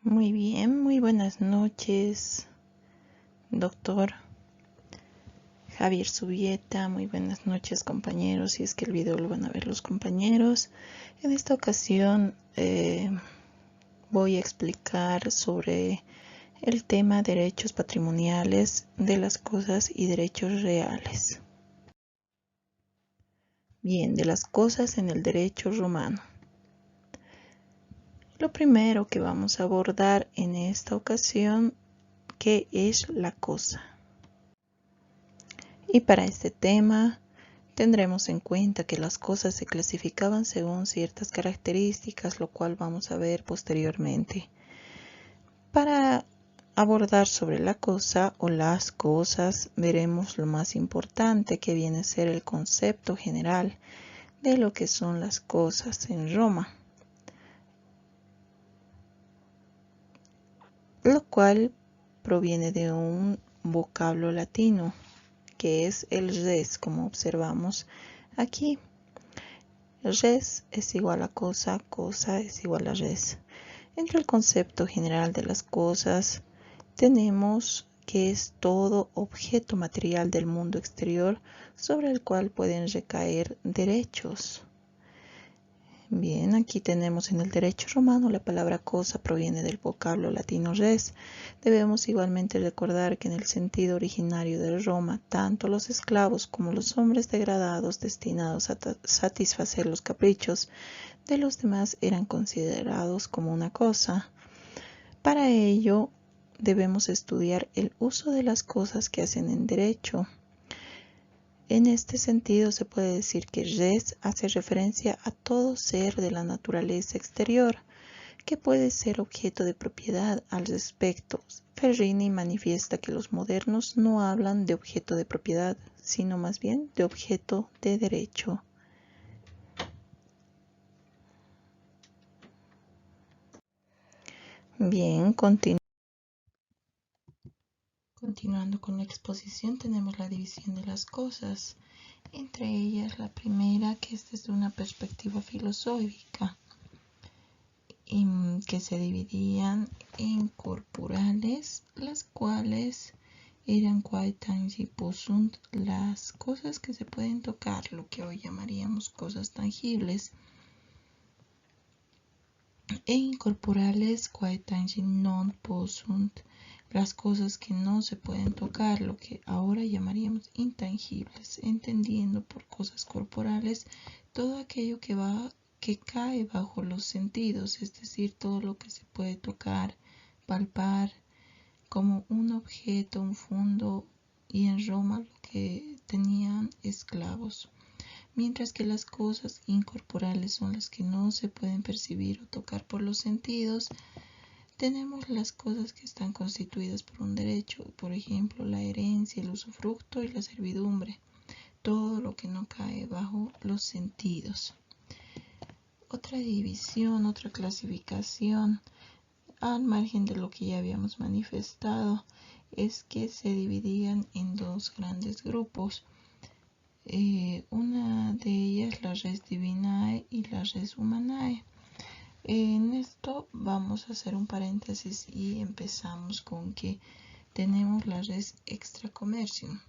Muy bien, muy buenas noches, doctor Javier Subieta. Muy buenas noches, compañeros. Si es que el video lo van a ver los compañeros. En esta ocasión voy a explicar sobre el tema derechos patrimoniales de las cosas y derechos reales. Bien, de las cosas en el derecho romano. Lo primero que vamos a abordar en esta ocasión, ¿qué es la cosa? Y para este tema tendremos en cuenta que las cosas se clasificaban según ciertas características, lo cual vamos a ver posteriormente. Para abordar sobre la cosa o las cosas, veremos lo más importante, que viene a ser el concepto general de lo que son las cosas en Roma, lo cual proviene de un vocablo latino, que es el res, como observamos aquí. Res es igual a cosa, cosa es igual a res. Entre el concepto general de las cosas tenemos que es todo objeto material del mundo exterior sobre el cual pueden recaer derechos. Bien, aquí tenemos en el derecho romano la palabra cosa proviene del vocablo latino res. Debemos igualmente recordar que en el sentido originario de Roma, tanto los esclavos como los hombres degradados destinados a satisfacer los caprichos de los demás eran considerados como una cosa. Para ello, debemos estudiar el uso de las cosas que hacen en derecho. En este sentido se puede decir que res hace referencia a todo ser de la naturaleza exterior que puede ser objeto de propiedad. Al respecto, Ferrini manifiesta que los modernos no hablan de objeto de propiedad, sino más bien de objeto de derecho. Bien, continuando con la exposición, tenemos la división de las cosas. Entre ellas, la primera, que es desde una perspectiva filosófica, que se dividían en corporales, las cuales eran quae tangi possunt, las cosas que se pueden tocar, lo que hoy llamaríamos cosas tangibles, e incorporales quae tangi non possunt, las cosas que no se pueden tocar, lo que ahora llamaríamos intangibles, entendiendo por cosas corporales todo aquello que cae bajo los sentidos, es decir, todo lo que se puede tocar, palpar, como un objeto, un fondo, y en Roma lo que tenían esclavos. Mientras que las cosas incorporales son las que no se pueden percibir o tocar por los sentidos, tenemos las cosas que están constituidas por un derecho, por ejemplo, la herencia, el usufructo y la servidumbre, todo lo que no cae bajo los sentidos. Otra división, otra clasificación, al margen de lo que ya habíamos manifestado, es que se dividían en dos grandes grupos. Una de ellas la res divinae y la res humanae. En esto vamos a hacer un paréntesis y empezamos con que tenemos la res extra commercium,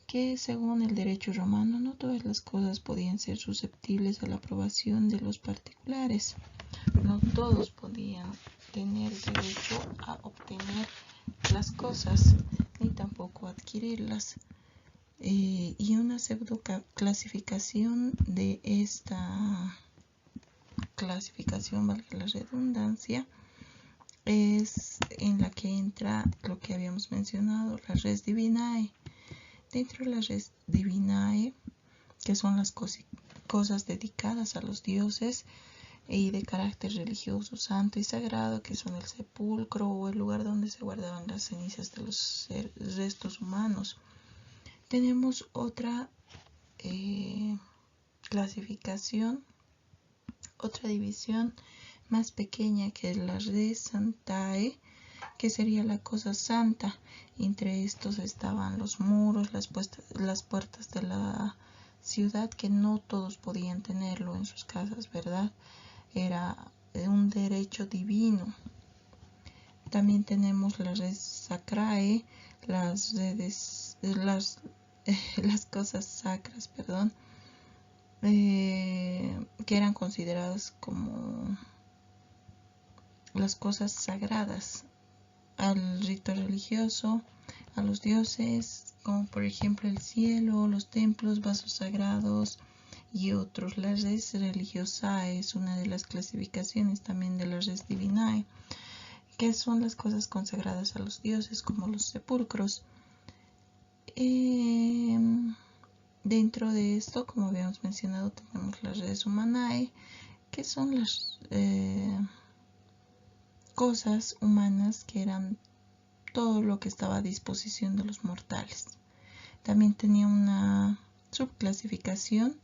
que según el derecho romano no todas las cosas podían ser susceptibles a la aprobación de los particulares. No todos podían tener derecho a obtener las cosas ni tampoco adquirirlas. Y una pseudo clasificación de esta clasificación, valga la redundancia, es en la que entra lo que habíamos mencionado, la res divinae. Dentro de la res divinae, que son las cosas dedicadas a los dioses y de carácter religioso, santo y sagrado, que son el sepulcro o el lugar donde se guardaban las cenizas de los restos humanos. Tenemos otra clasificación, otra división más pequeña, que es la res santae, que sería la cosa santa. Entre estos estaban los muros, las puertas de la ciudad, que no todos podían tenerlo en sus casas, ¿verdad? Era un derecho divino. También tenemos la res sacrae, las redes, las cosas sacras, perdón, que eran consideradas como las cosas sagradas al rito religioso, a los dioses, como por ejemplo el cielo, los templos, vasos sagrados y otros. La res religiosa es una de las clasificaciones también de la res divinae, que son las cosas consagradas a los dioses, como los sepulcros. Dentro de esto, como habíamos mencionado, tenemos las res humanae, que son las cosas humanas que eran todo lo que estaba a disposición de los mortales. También tenía una subclasificación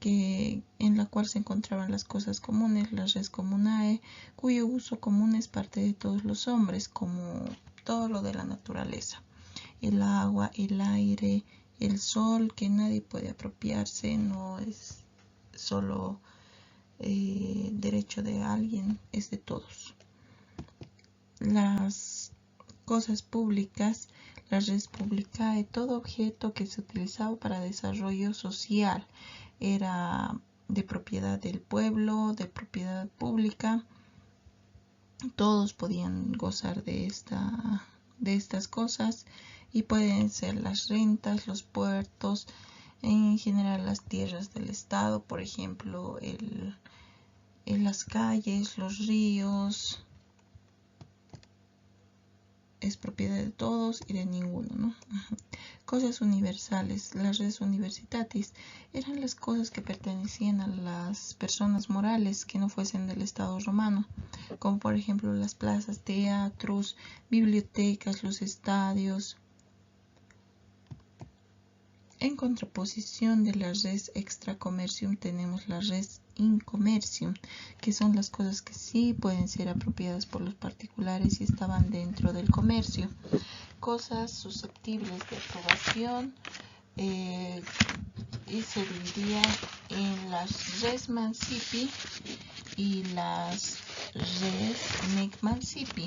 en la cual se encontraban las cosas comunes, las res comunae, cuyo uso común es parte de todos los hombres, como todo lo de la naturaleza, el agua, el aire, el sol, que nadie puede apropiarse, no es solo derecho de alguien, es de todos. Las cosas públicas, la res publicae, todo objeto que se utilizaba para desarrollo social, era de propiedad del pueblo, de propiedad pública. Todos podían gozar de estas cosas, y pueden ser las rentas, los puertos, en general las tierras del estado, por ejemplo, las calles, los ríos, es propiedad de todos y de ninguno, ¿no? Cosas universales, las res universitatis, eran las cosas que pertenecían a las personas morales que no fuesen del Estado romano, como por ejemplo las plazas, teatros, bibliotecas, los estadios. En contraposición de la res extra commercium tenemos la res in commercium, que son las cosas que sí pueden ser apropiadas por los particulares y estaban dentro del comercio. Cosas susceptibles de aprobación, y se dividía en las res mancipi y las res nec mancipi.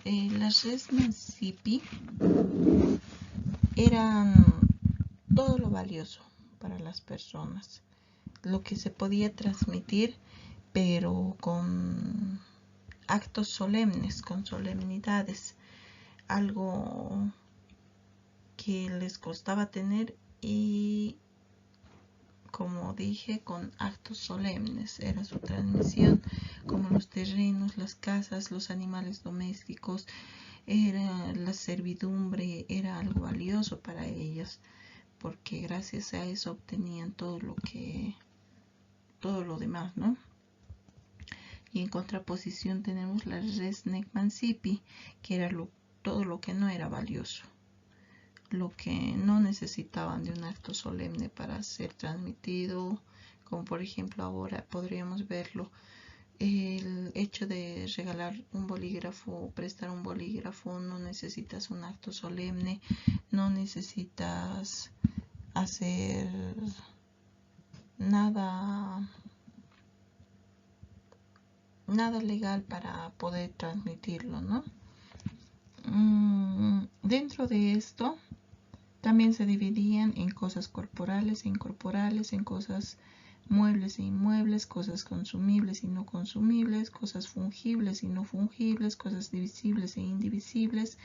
Las res mancipi eran todo lo valioso para las personas, lo que se podía transmitir, pero con actos solemnes, con solemnidades, algo que les costaba tener, y como dije, con actos solemnes era su transmisión, como los terrenos, las casas, los animales domésticos, era la servidumbre, era algo valioso para ellos, porque gracias a eso obtenían todo lo demás, ¿no? Y en contraposición tenemos la res nec mancipi, que era todo lo que no era valioso, lo que no necesitaban de un acto solemne para ser transmitido, como por ejemplo ahora podríamos verlo, el hecho de regalar un bolígrafo, prestar un bolígrafo, no necesitas un acto solemne, no necesitas hacer nada legal para poder transmitirlo, ¿no? Dentro de esto también se dividían en cosas corporales e incorporales, en cosas muebles e inmuebles, cosas consumibles y no consumibles, cosas fungibles y no fungibles, cosas divisibles e indivisibles,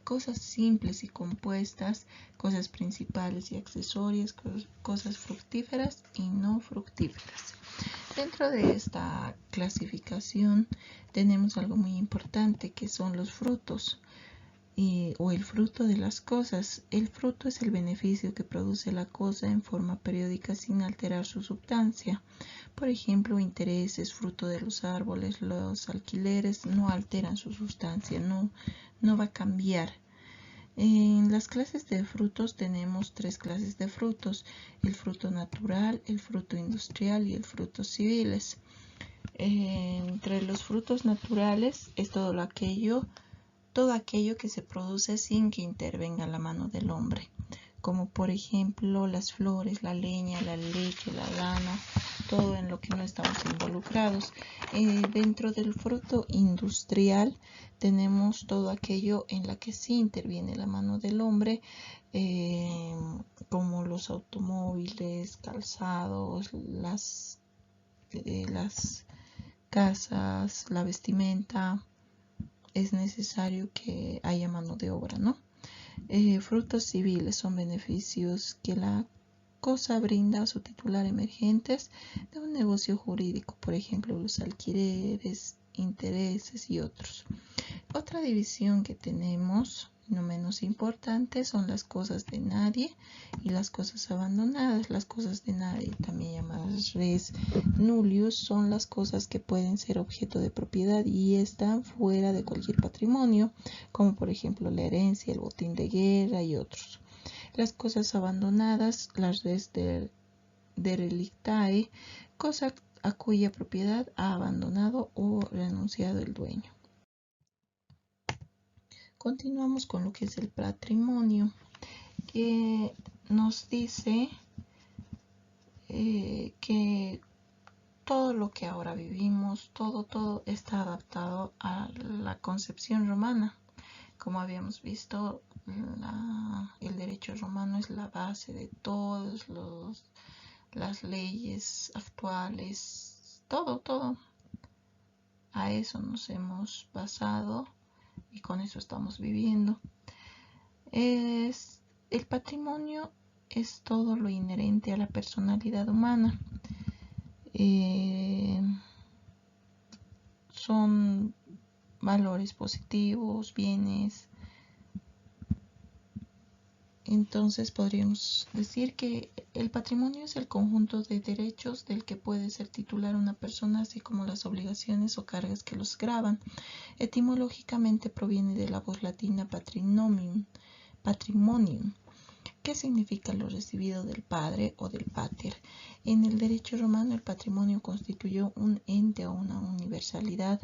cosas simples y compuestas, cosas principales y accesorias, cosas fructíferas y no fructíferas. Dentro de esta clasificación tenemos algo muy importante, que son los frutos. O el fruto de las cosas. El fruto es el beneficio que produce la cosa en forma periódica sin alterar su sustancia. Por ejemplo, intereses, fruto de los árboles, los alquileres no alteran su sustancia, no va a cambiar. En las clases de frutos tenemos 3 clases de frutos: el fruto natural, el fruto industrial y el fruto civiles. Entre los frutos naturales es todo aquello que se produce sin que intervenga la mano del hombre. como por ejemplo las flores, la leña, la leche, la lana, todo en lo que no estamos involucrados. Dentro del fruto industrial tenemos todo aquello en la que sí interviene la mano del hombre, como los automóviles, calzados, las casas, la vestimenta. Es necesario que haya mano de obra, ¿no? Frutos civiles son beneficios que la cosa brinda a su titular emergentes de un negocio jurídico, por ejemplo, los alquileres, intereses y otros. Otra división que tenemos, no menos importante, son las cosas de nadie y las cosas abandonadas. Las cosas de nadie, también llamadas res nullius, son las cosas que pueden ser objeto de propiedad y están fuera de cualquier patrimonio, como por ejemplo la herencia, el botín de guerra y otros. Las cosas abandonadas, las res derelictae, cosa a cuya propiedad ha abandonado o renunciado el dueño. Continuamos con lo que es el patrimonio, que nos dice que todo lo que ahora vivimos, todo está adaptado a la concepción romana. Como habíamos visto, el derecho romano es la base de todas las leyes actuales, todo. A eso nos hemos basado y con eso estamos viviendo. El patrimonio es todo lo inherente a la personalidad humana. Son valores positivos, bienes. Entonces podríamos decir que el patrimonio es el conjunto de derechos del que puede ser titular una persona, así como las obligaciones o cargas que los gravan. Etimológicamente proviene de la voz latina patrimonium, que significa lo recibido del padre o del pater. En el derecho romano, el patrimonio constituyó un ente o una universalidad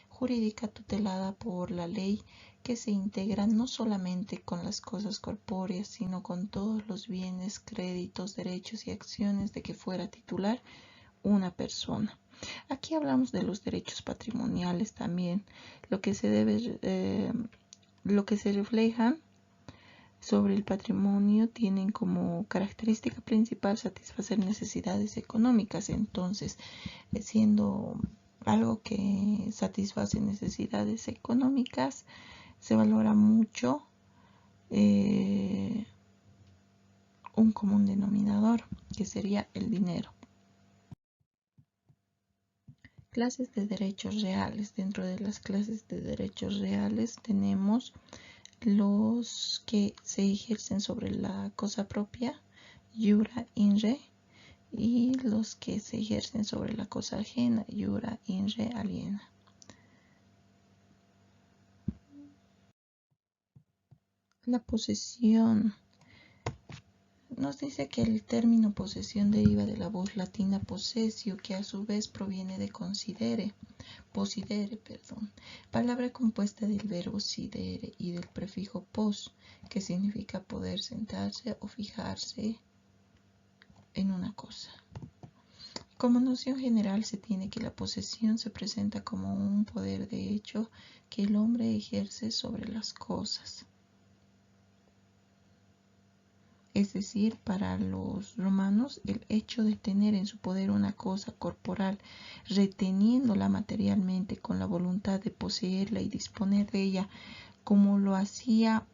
jurídica tutelada por la ley, que se integra no solamente con las cosas corpóreas, sino con todos los bienes, créditos, derechos y acciones de que fuera titular una persona. Aquí hablamos de los derechos patrimoniales también, lo que se refleja sobre el patrimonio tienen como característica principal satisfacer necesidades económicas. Entonces, siendo algo que satisface necesidades económicas, se valora mucho un común denominador, que sería el dinero. Clases de derechos reales. Dentro de las clases de derechos reales tenemos los que se ejercen sobre la cosa propia, iura in re, y los que se ejercen sobre la cosa ajena, iura in re aliena. La posesión. Nos dice que el término posesión deriva de la voz latina possessio, que a su vez proviene de posidere, palabra compuesta del verbo sidere y del prefijo pos, que significa poder sentarse o fijarse en una cosa. Como noción general se tiene que la posesión se presenta como un poder de hecho que el hombre ejerce sobre las cosas. Es decir, para los romanos, el hecho de tener en su poder una cosa corporal, reteniéndola materialmente con la voluntad de poseerla y disponer de ella, como lo hacía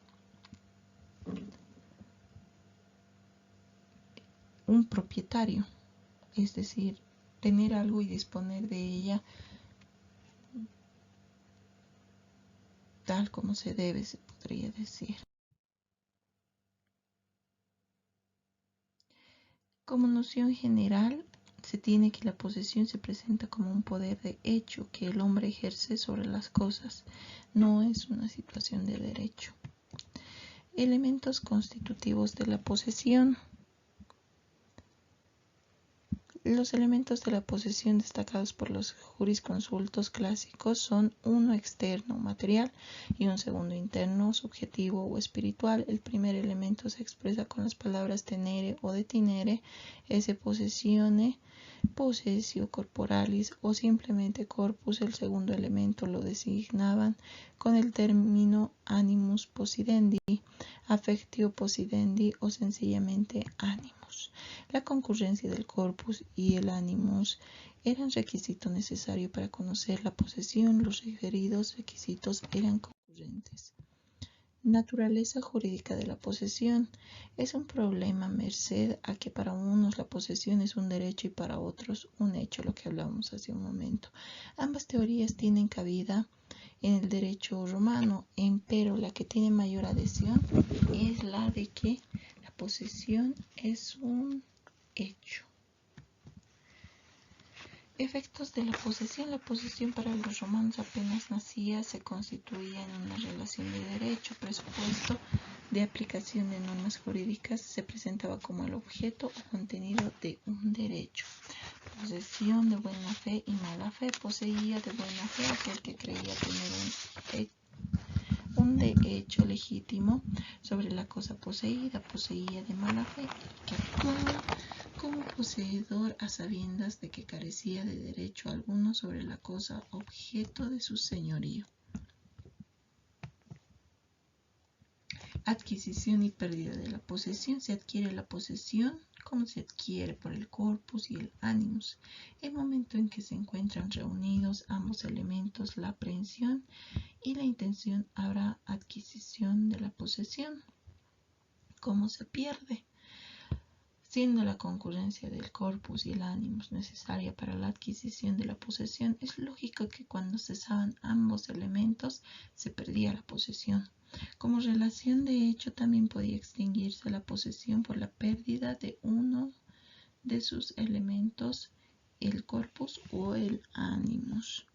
un propietario, es decir, tener algo y disponer de ella tal como se debe, se podría decir. Como noción general, se tiene que la posesión se presenta como un poder de hecho que el hombre ejerce sobre las cosas, no es una situación de derecho. Elementos constitutivos de la posesión. Los elementos de la posesión destacados por los jurisconsultos clásicos son uno externo, material, y un segundo interno, subjetivo o espiritual. El primer elemento se expresa con las palabras tenere o detinere, esse possessione, possessio corporalis o simplemente corpus. El segundo elemento lo designaban con el término animus possidendi, affectio possidendi o sencillamente animus. La concurrencia del corpus y el animus eran requisito necesario para conocer la posesión. Los referidos requisitos eran concurrentes. Naturaleza jurídica de la posesión. Es un problema merced a que para unos la posesión es un derecho y para otros un hecho, lo que hablábamos hace un momento. Ambas teorías tienen cabida en el derecho romano, empero la que tiene mayor adhesión es la de que la posesión es un hecho. Efectos de la posesión. La posesión para los romanos apenas nacía, se constituía en una relación de derecho, presupuesto de aplicación de normas jurídicas, se presentaba como el objeto o contenido de un derecho. Posesión de buena fe y mala fe. Poseía de buena fe aquel que creía tener un derecho legítimo sobre la cosa poseída. Poseía de mala fe el que actuaba como poseedor a sabiendas de que carecía de derecho alguno sobre la cosa objeto de su señorío. Adquisición y pérdida de la posesión. Se adquiere la posesión como se adquiere por el corpus y el animus. El momento en que se encuentran reunidos ambos elementos, la aprehensión y la intención, habrá adquisición de la posesión. ¿Cómo se pierde? Siendo la concurrencia del corpus y el animus necesaria para la adquisición de la posesión, es lógico que cuando cesaban ambos elementos se perdía la posesión. Como relación de hecho, también podía extinguirse la posesión por la pérdida de uno de sus elementos, el corpus o el animus.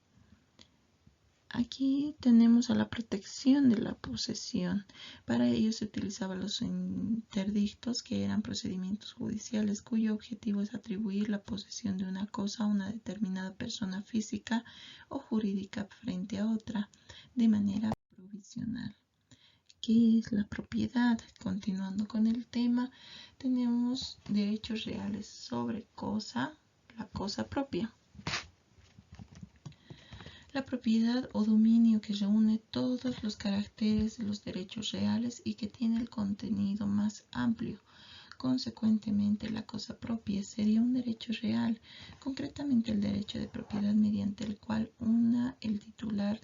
Aquí tenemos a la protección de la posesión. Para ello se utilizaban los interdictos, que eran procedimientos judiciales cuyo objetivo es atribuir la posesión de una cosa a una determinada persona física o jurídica frente a otra, de manera provisional. ¿Qué es la propiedad? Continuando con el tema, tenemos derechos reales sobre cosa, la cosa propia. La propiedad o dominio que reúne todos los caracteres de los derechos reales y que tiene el contenido más amplio. Consecuentemente, la cosa propia sería un derecho real, concretamente el derecho de propiedad mediante el cual el titular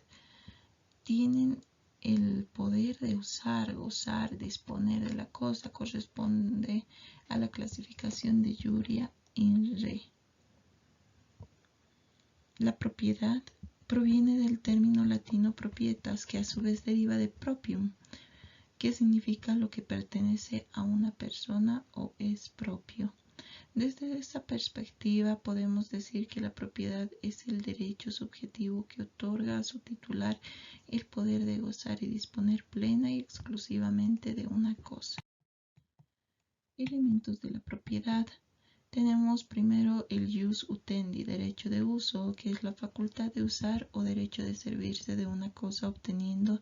tienen el poder de usar, gozar, disponer de la cosa, corresponde a la clasificación de iuria in re. La propiedad proviene del término latino propietas, que a su vez deriva de proprium, que significa lo que pertenece a una persona o es propio. Desde esta perspectiva podemos decir que la propiedad es el derecho subjetivo que otorga a su titular el poder de gozar y disponer plena y exclusivamente de una cosa. Elementos de la propiedad. Tenemos primero el jus utendi, derecho de uso, que es la facultad de usar o derecho de servirse de una cosa obteniendo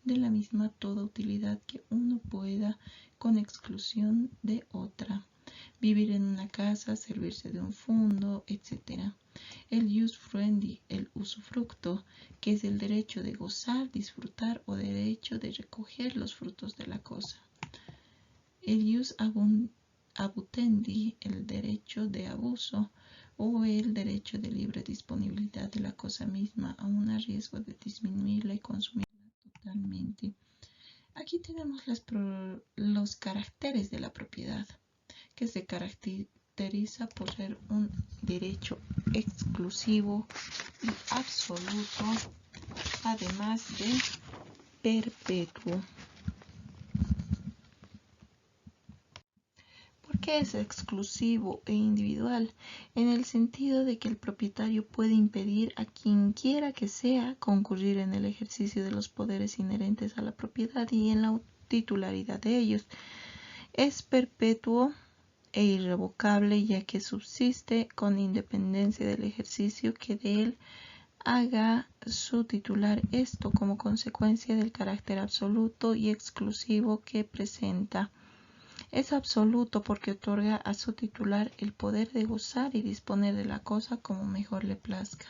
de la misma toda utilidad que uno pueda con exclusión de otra. Vivir en una casa, servirse de un fondo, etc. El jus fruendi, el usufructo, que es el derecho de gozar, disfrutar o derecho de recoger los frutos de la cosa. El jus abutendi, el derecho de abuso o el derecho de libre disponibilidad de la cosa misma, aun a riesgo de disminuirla y consumirla totalmente. Aquí tenemos los caracteres de la propiedad, que se caracteriza por ser un derecho exclusivo y absoluto, además de perpetuo. ¿Qué es exclusivo e individual? En el sentido de que el propietario puede impedir a quien quiera que sea concurrir en el ejercicio de los poderes inherentes a la propiedad y en la titularidad de ellos. Es perpetuo e irrevocable, ya que subsiste con independencia del ejercicio que de él haga su titular, esto como consecuencia del carácter absoluto y exclusivo que presenta. Es absoluto porque otorga a su titular el poder de gozar y disponer de la cosa como mejor le plazca.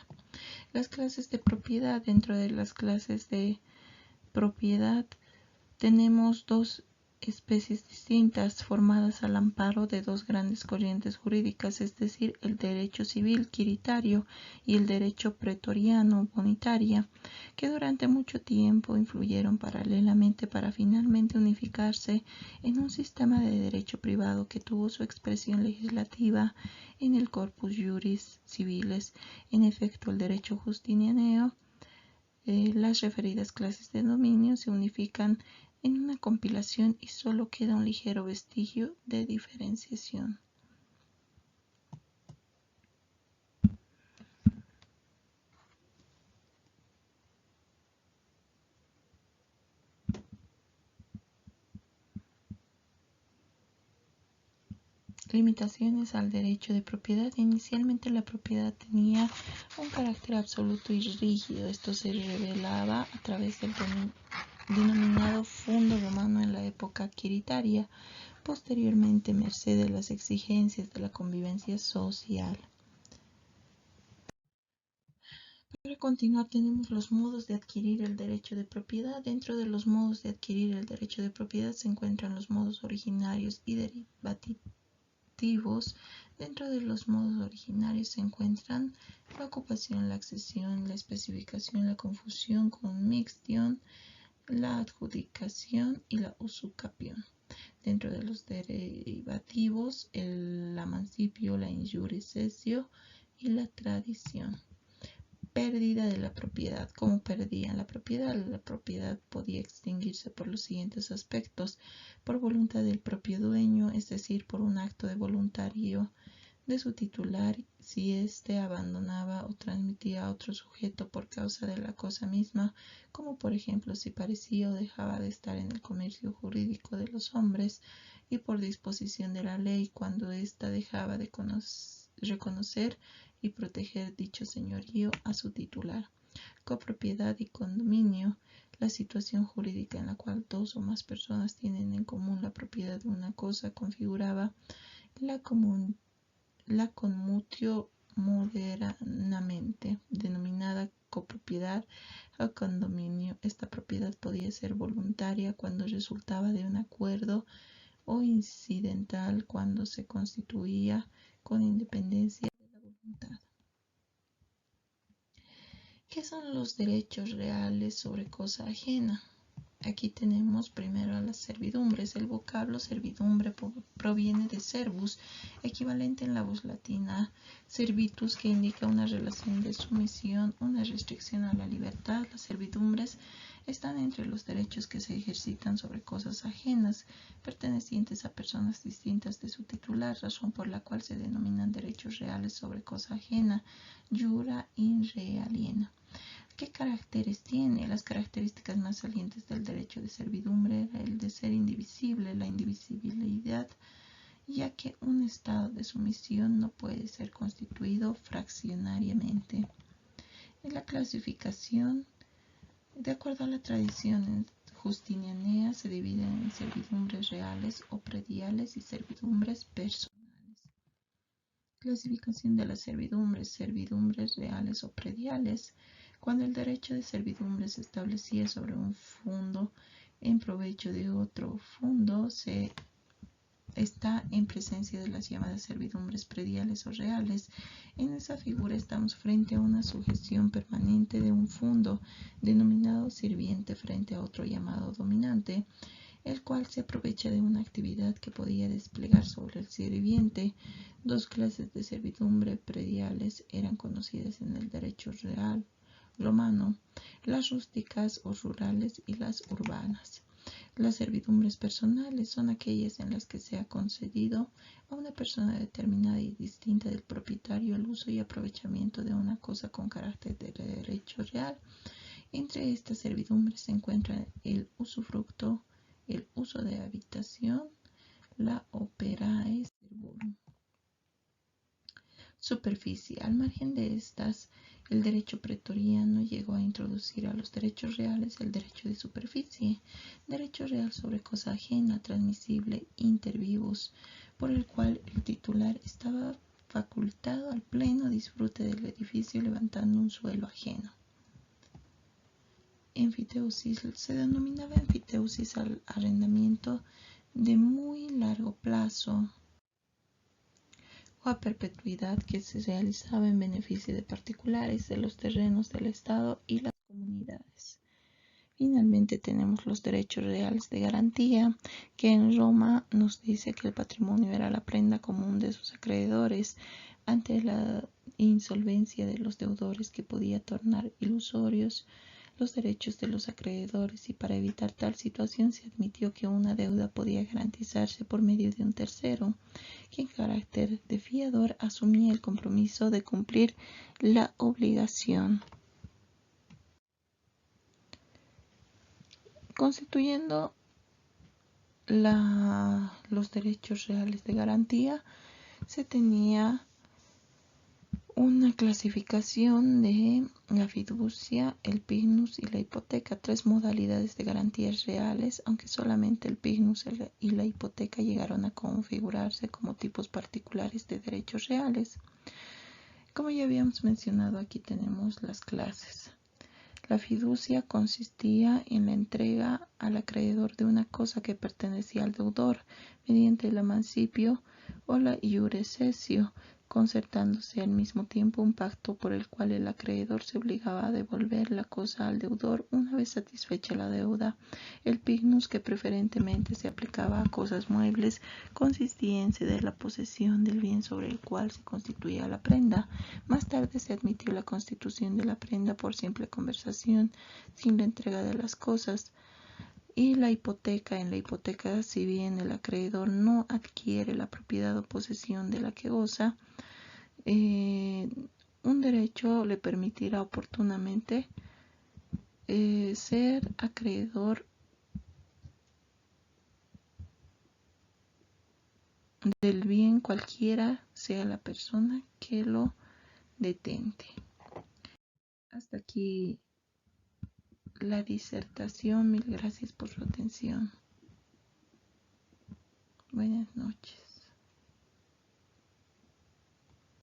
Las clases de propiedad. Dentro de las clases de propiedad tenemos dos especies distintas formadas al amparo de dos grandes corrientes jurídicas, es decir, el derecho civil quiritario y el derecho pretoriano bonitaria, que durante mucho tiempo influyeron paralelamente para finalmente unificarse en un sistema de derecho privado que tuvo su expresión legislativa en el Corpus Juris Civiles. En efecto, el derecho justinianeo, las referidas clases de dominio se unifican en una compilación y solo queda un ligero vestigio de diferenciación. Limitaciones al derecho de propiedad. Inicialmente la propiedad tenía un carácter absoluto y rígido. Esto se revelaba a través del denominado fundo romano en la época quiritaria, posteriormente merced de las exigencias de la convivencia social. Para continuar, tenemos los modos de adquirir el derecho de propiedad. Dentro de los modos de adquirir el derecho de propiedad se encuentran los modos originarios y derivativos. Dentro de los modos originarios se encuentran la ocupación, la accesión, la especificación, la confusión, commixtion, la adjudicación y la usucapión. Dentro de los derivativos, el mancipio, la injuria cessio y la tradición. Pérdida de la propiedad. ¿Cómo perdían la propiedad? La propiedad podía extinguirse por los siguientes aspectos: por voluntad del propio dueño, es decir, por un acto de voluntario de su titular, si éste abandonaba o transmitía a otro sujeto por causa de la cosa misma, como por ejemplo si parecía o dejaba de estar en el comercio jurídico de los hombres, y por disposición de la ley, cuando ésta dejaba de reconocer y proteger dicho señorío a su titular. Copropiedad y condominio. La situación jurídica en la cual dos o más personas tienen en común la propiedad de una cosa configuraba la commutio modernamente denominada copropiedad o condominio. Esta propiedad podía ser voluntaria cuando resultaba de un acuerdo o incidental cuando se constituía con independencia de la voluntad. ¿Qué son los derechos reales sobre cosa ajena? Aquí tenemos primero a las servidumbres. El vocablo servidumbre proviene de servus, equivalente en la voz latina servitus, que indica una relación de sumisión, una restricción a la libertad. Las servidumbres están entre los derechos que se ejercitan sobre cosas ajenas, pertenecientes a personas distintas de su titular, razón por la cual se denominan derechos reales sobre cosa ajena, jura in re aliena. ¿Qué caracteres tiene? Las características más salientes del derecho de servidumbre era el de ser indivisible, la indivisibilidad, ya que un estado de sumisión no puede ser constituido fraccionariamente. En la clasificación, de acuerdo a la tradición justinianea, se dividen en servidumbres reales o prediales y servidumbres personales. Clasificación de las servidumbres. Servidumbres reales o prediales. Cuando el derecho de servidumbre se establecía sobre un fundo en provecho de otro fundo, se está en presencia de las llamadas servidumbres prediales o reales. En esa figura estamos frente a una sujeción permanente de un fundo denominado sirviente frente a otro llamado dominante, el cual se aprovecha de una actividad que podía desplegar sobre el sirviente. Dos clases de servidumbre prediales eran conocidas en el derecho real romano: las rústicas o rurales y las urbanas. Las servidumbres personales son aquellas en las que se ha concedido a una persona determinada y distinta del propietario el uso y aprovechamiento de una cosa con carácter de derecho real. Entre estas servidumbres se encuentran el usufructo, el uso de habitación, la operae Superficie. Al margen de estas, el derecho pretoriano llegó a introducir a los derechos reales el derecho de superficie, derecho real sobre cosa ajena, transmisible inter vivos, por el cual el titular estaba facultado al pleno disfrute del edificio levantando un suelo ajeno. Enfiteusis. Se denominaba enfiteusis al arrendamiento de muy largo plazo o a perpetuidad que se realizaba en beneficio de particulares de los terrenos del Estado y las comunidades. Finalmente tenemos los derechos reales de garantía, que en Roma nos dice que el patrimonio era la prenda común de sus acreedores ante la insolvencia de los deudores que podía tornar ilusorios los derechos de los acreedores, y para evitar tal situación se admitió que una deuda podía garantizarse por medio de un tercero, que en carácter de fiador asumía el compromiso de cumplir la obligación. Constituyendo los derechos reales de garantía, se tenía una clasificación de la fiducia, el pignus y la hipoteca, tres modalidades de garantías reales, aunque solamente el pignus y la hipoteca llegaron a configurarse como tipos particulares de derechos reales. Como ya habíamos mencionado, aquí tenemos las clases. La fiducia consistía en la entrega al acreedor de una cosa que pertenecía al deudor mediante el emancipio o la iure cessio, concertándose al mismo tiempo un pacto por el cual el acreedor se obligaba a devolver la cosa al deudor una vez satisfecha la deuda. El pignus, que preferentemente se aplicaba a cosas muebles, consistía en ceder la posesión del bien sobre el cual se constituía la prenda. Más tarde se admitió la constitución de la prenda por simple conversación, sin la entrega de las cosas. Y la hipoteca. En la hipoteca, si bien el acreedor no adquiere la propiedad o posesión de la que goza, un derecho le permitirá oportunamente ser acreedor del bien cualquiera sea la persona que lo detente. Hasta aquí la disertación. Mil gracias por su atención. Buenas noches.